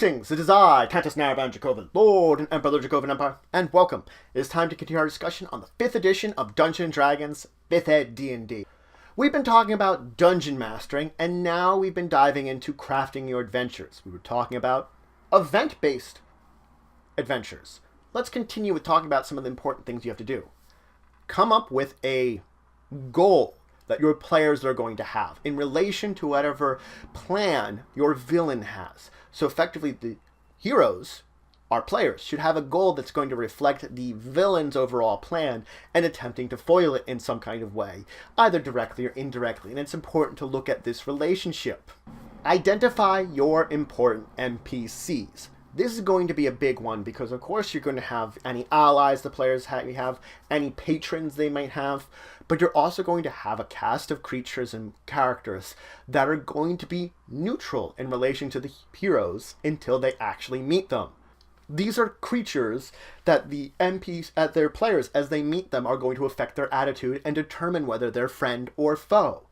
Greetings, it is I, Countess Naravan Dracovin, Lord and Emperor of the Dracovin Empire, and welcome. It is time to continue our discussion on the 5th edition of Dungeons & Dragons 5th Ed D&D. We've been talking about dungeon mastering, and now we've been diving into crafting your adventures. We were talking about event-based adventures. Let's continue with talking about some of the important things you have to do. Come up with a goal that your players are going to have in relation to whatever plan your villain has. So effectively, the heroes, our players, should have a goal that's going to reflect the villain's overall plan and attempting to foil it in some kind of way, either directly or indirectly. And it's important to look at this relationship. Identify your important NPCs. This is going to be a big one because, of course, you're going to have any allies the players have, any patrons they might have, but you're also going to have a cast of creatures and characters that are going to be neutral in relation to the heroes until they actually meet them. These are creatures that the NPCs, their players, as they meet them, are going to affect their attitude and determine whether they're friend or foe.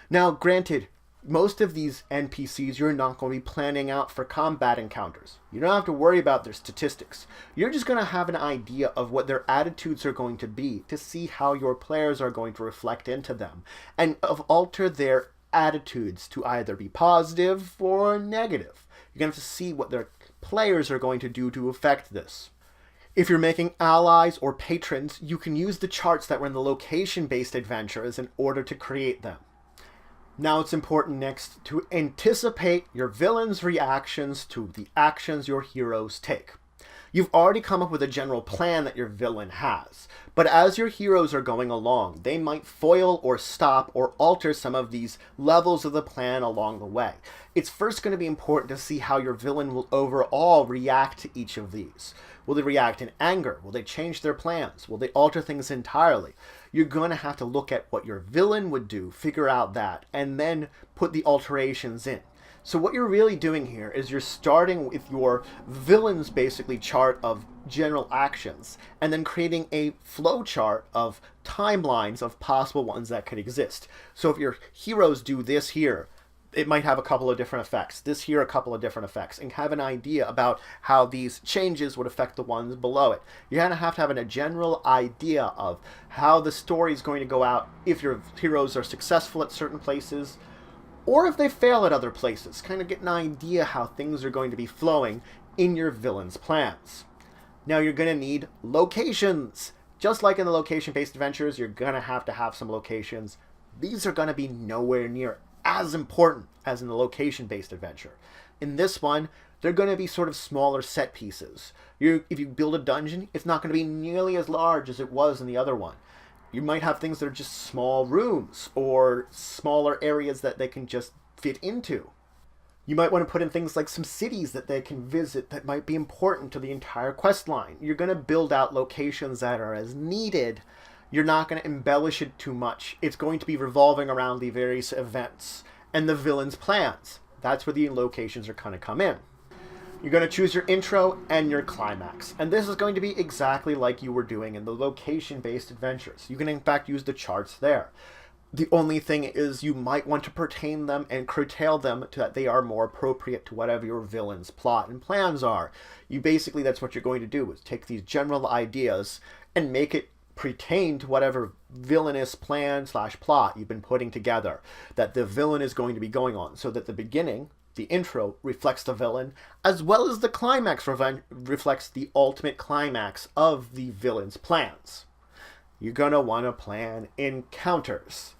Now, granted, most of these NPCs you're not going to be planning out for combat encounters. You don't have to worry about their statistics. You're just going to have an idea of what their attitudes are going to be to see how your players are going to reflect into them and alter their attitudes to either be positive or negative. You're going to have to see what their players are going to do to affect this. If you're making allies or patrons, you can use the charts that were in the location-based adventures in order to create them. Now it's important next to anticipate your villain's reactions to the actions your heroes take. You've already come up with a general plan that your villain has, but as your heroes are going along, they might foil or stop or alter some of these levels of the plan along the way. It's first going to be important to see how your villain will overall react to each of these. Will they react in anger? Will they change their plans? Will they alter things entirely? You're going to have to look at what your villain would do, figure out that, and then put the alterations in. So what you're really doing here is you're starting with your villain's basically chart of general actions, and then creating a flow chart of timelines of possible ones that could exist. So if your heroes do this here, it might have a couple of different effects. This here, a couple of different effects, and have an idea about how these changes would affect the ones below it. You're going to have a general idea of how the story is going to go out if your heroes are successful at certain places, or if they fail at other places. Kind of get an idea how things are going to be flowing in your villain's plans. Now you're going to need locations. Just like in the location-based adventures, you're going to have some locations. These are going to be nowhere near as important as in the location-based adventure. In this one, they're going to be sort of smaller set pieces. If you build a dungeon, it's not going to be nearly as large as it was in the other one. You might have things that are just small rooms or smaller areas that they can just fit into. You might want to put in things like some cities that they can visit that might be important to the entire quest line. You're going to build out locations that are as needed. You're not going to embellish it too much. It's going to be revolving around the various events and the villain's plans. That's where the locations are going to come in. You're going to choose your intro and your climax. And this is going to be exactly like you were doing in the location-based adventures. You can, in fact, use the charts there. The only thing is you might want to pertain them and curtail them to that they are more appropriate to whatever your villain's plot and plans are. That's what you're going to do, is take these general ideas and make it pertain to whatever villainous plan / plot you've been putting together that the villain is going to be going on, so that the beginning, the intro, reflects the villain, as well as the climax reflects the ultimate climax of the villain's plans. You're going to want to plan encounters.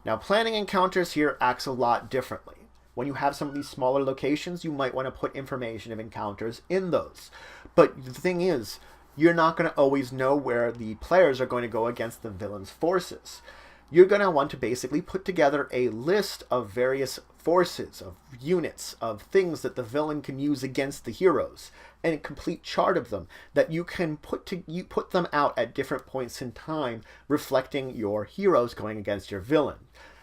Now, planning encounters here acts a lot differently. When you have some of these smaller locations, you might want to put information of encounters in those. But the thing is, you're not going to always know where the players are going to go against the villain's forces. You're going to want to basically put together a list of various forces, of units, of things that the villain can use against the heroes, and a complete chart of them that you can put them out at different points in time, reflecting your heroes going against your villain.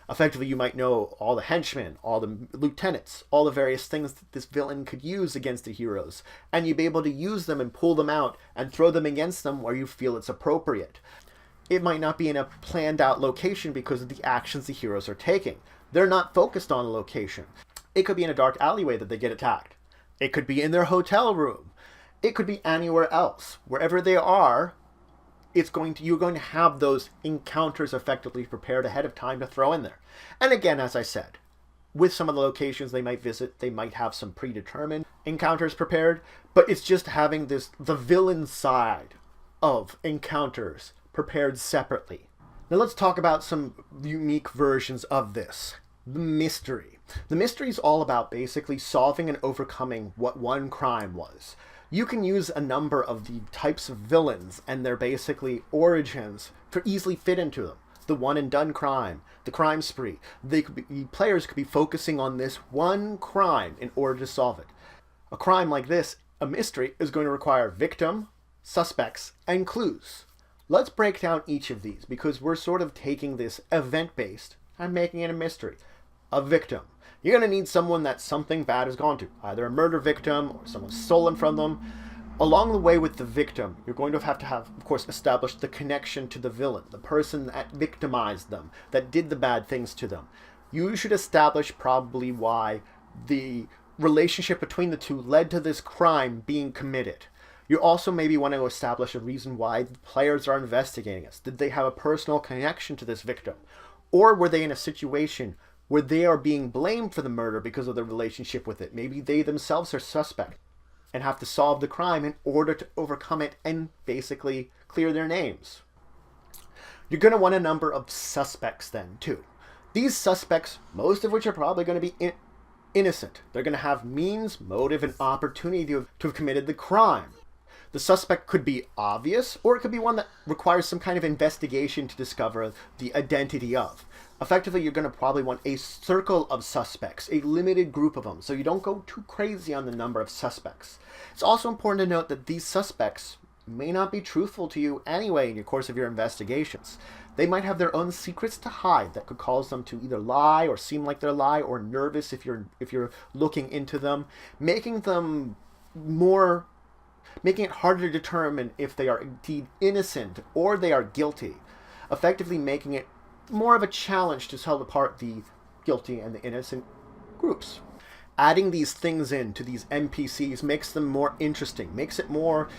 Effectively, you might know all the henchmen, all the lieutenants, all the various things that this villain could use against the heroes, and you'd be able to use them and pull them out and throw them against them where you feel it's appropriate. It might not be in a planned out location because of the actions the heroes are taking. They're not focused on a location. It could be in a dark alleyway that they get attacked. It could be in their hotel room. It could be anywhere else. Wherever they are, you're going to have those encounters effectively prepared ahead of time to throw in there. And again, as I said, with some of the locations they might visit, they might have some predetermined encounters prepared, but it's just having the villain side of encounters prepared separately. Now let's talk about some unique versions of this. The mystery. The mystery is all about basically solving and overcoming what one crime was. You can use a number of the types of villains and their basically origins to easily fit into them. The one and done crime, the crime spree. Players could be focusing on this one crime in order to solve it. A crime like this, a mystery, is going to require victim, suspects, and clues. Let's break down each of these because we're sort of taking this event-based and making it a mystery. A victim. You're going to need someone that something bad has gone to, either a murder victim or someone stolen from them. Along the way with the victim, you're going to have, of course, establish the connection to the villain, the person that victimized them, that did the bad things to them. You should establish probably why the relationship between the two led to this crime being committed. You also maybe want to establish a reason why the players are investigating this. Did they have a personal connection to this victim? Or were they in a situation where they are being blamed for the murder because of their relationship with it? Maybe they themselves are suspect and have to solve the crime in order to overcome it and basically clear their names. You're going to want a number of suspects then, too. These suspects, most of which are probably going to be innocent. They're going to have means, motive, and opportunity to have committed the crime. The suspect could be obvious, or it could be one that requires some kind of investigation to discover the identity of. Effectively, you're going to probably want a circle of suspects, a limited group of them, so you don't go too crazy on the number of suspects. It's also important to note that these suspects may not be truthful to you anyway in the course of your investigations. They might have their own secrets to hide that could cause them to either lie or seem like they're lying, or nervous if you're looking into them, making it harder to determine if they are indeed innocent or they are guilty, effectively making it more of a challenge to tell apart the guilty and the innocent groups. Adding these things into these NPCs makes them more interesting, makes it more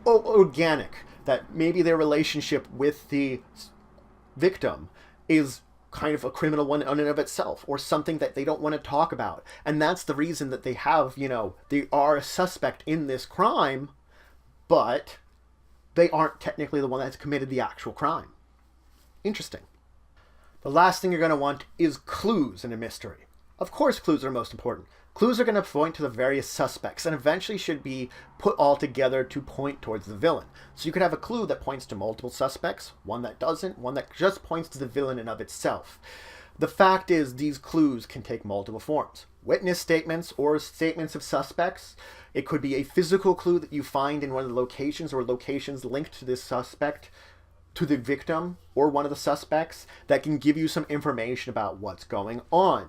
organic, that maybe their relationship with the victim is kind of a criminal one in and of itself, or something that they don't want to talk about. And that's the reason that they have, they are a suspect in this crime, but they aren't technically the one that's committed the actual crime. Interesting. The last thing you're going to want is clues in a mystery. Of course, clues are most important. Clues are going to point to the various suspects and eventually should be put all together to point towards the villain. So you could have a clue that points to multiple suspects, one that doesn't, one that just points to the villain in of itself. The fact is, these clues can take multiple forms. Witness statements or statements of suspects. It could be a physical clue that you find in one of the locations or locations linked to this suspect, to the victim or one of the suspects, that can give you some information about what's going on.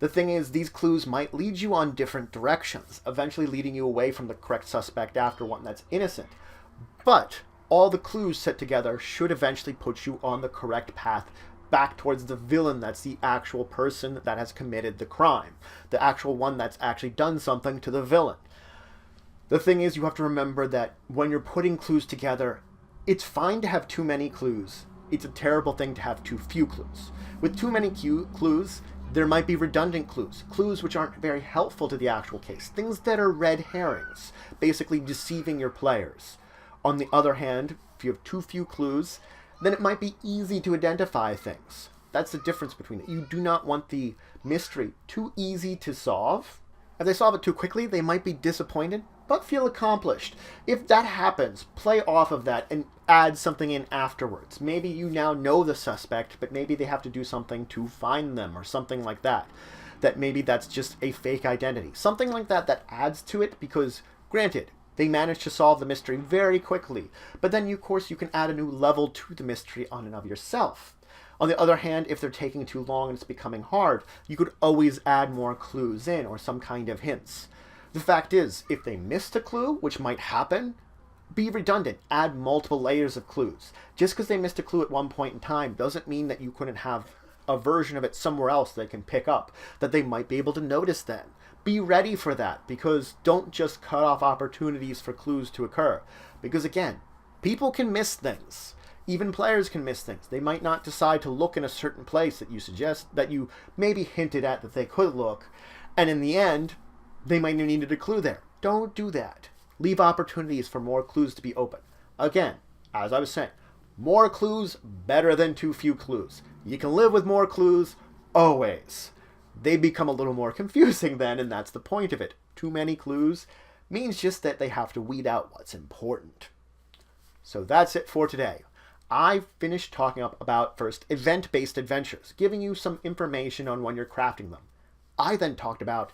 The thing is, these clues might lead you on different directions, eventually leading you away from the correct suspect after one that's innocent. But all the clues set together should eventually put you on the correct path back towards the villain that's the actual person that has committed the crime, the actual one that's actually done something to the villain. The thing is, you have to remember that when you're putting clues together, it's fine to have too many clues. It's a terrible thing to have too few clues. With too many clues, there might be redundant clues, clues which aren't very helpful to the actual case, things that are red herrings, basically deceiving your players. On the other hand, if you have too few clues, then it might be easy to identify things. That's the difference between it. You do not want the mystery too easy to solve. If they solve it too quickly, they might be disappointed, but feel accomplished. If that happens, play off of that and add something in afterwards. Maybe you now know the suspect, but maybe they have to do something to find them or something like that. That maybe that's just a fake identity. Something like that that adds to it because, granted, they managed to solve the mystery very quickly, but then, of course, you can add a new level to the mystery on and of yourself. On the other hand, if they're taking too long and it's becoming hard, you could always add more clues in or some kind of hints. The fact is, if they missed a clue, which might happen, be redundant. Add multiple layers of clues. Just because they missed a clue at one point in time doesn't mean that you couldn't have a version of it somewhere else they can pick up, that they might be able to notice then. Be ready for that, because don't just cut off opportunities for clues to occur. Because again, people can miss things. Even players can miss things. They might not decide to look in a certain place that you suggest, that you maybe hinted at that they could look, and in the end, they might have needed a clue there. Don't do that. Leave opportunities for more clues to be open. Again, as I was saying, more clues better than too few clues. You can live with more clues always. They become a little more confusing then, and that's the point of it. Too many clues means just that they have to weed out what's important. So that's it for today. I finished talking about first event-based adventures, giving you some information on when you're crafting them. I then talked about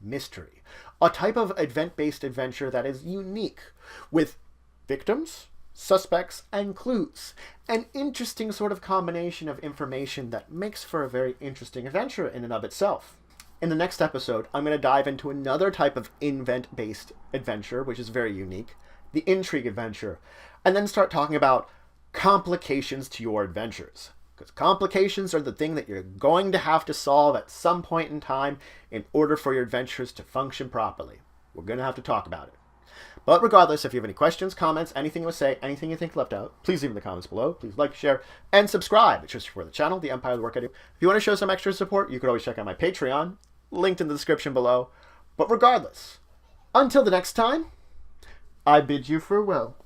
mystery, a type of event-based adventure that is unique, with victims, suspects, and clues. An interesting sort of combination of information that makes for a very interesting adventure in and of itself. In the next episode, I'm going to dive into another type of event-based adventure, which is very unique, the intrigue adventure, and then start talking about complications to your adventures. Because complications are the thing that you're going to have to solve at some point in time in order for your adventures to function properly. We're going to have to talk about it. But regardless, if you have any questions, comments, anything to say, anything you think left out, please leave in the comments below. Please like, share, and subscribe. It's just for the channel, the Empire, the work I do. If you want to show some extra support, you could always check out my Patreon, linked in the description below. But regardless, until the next time, I bid you farewell.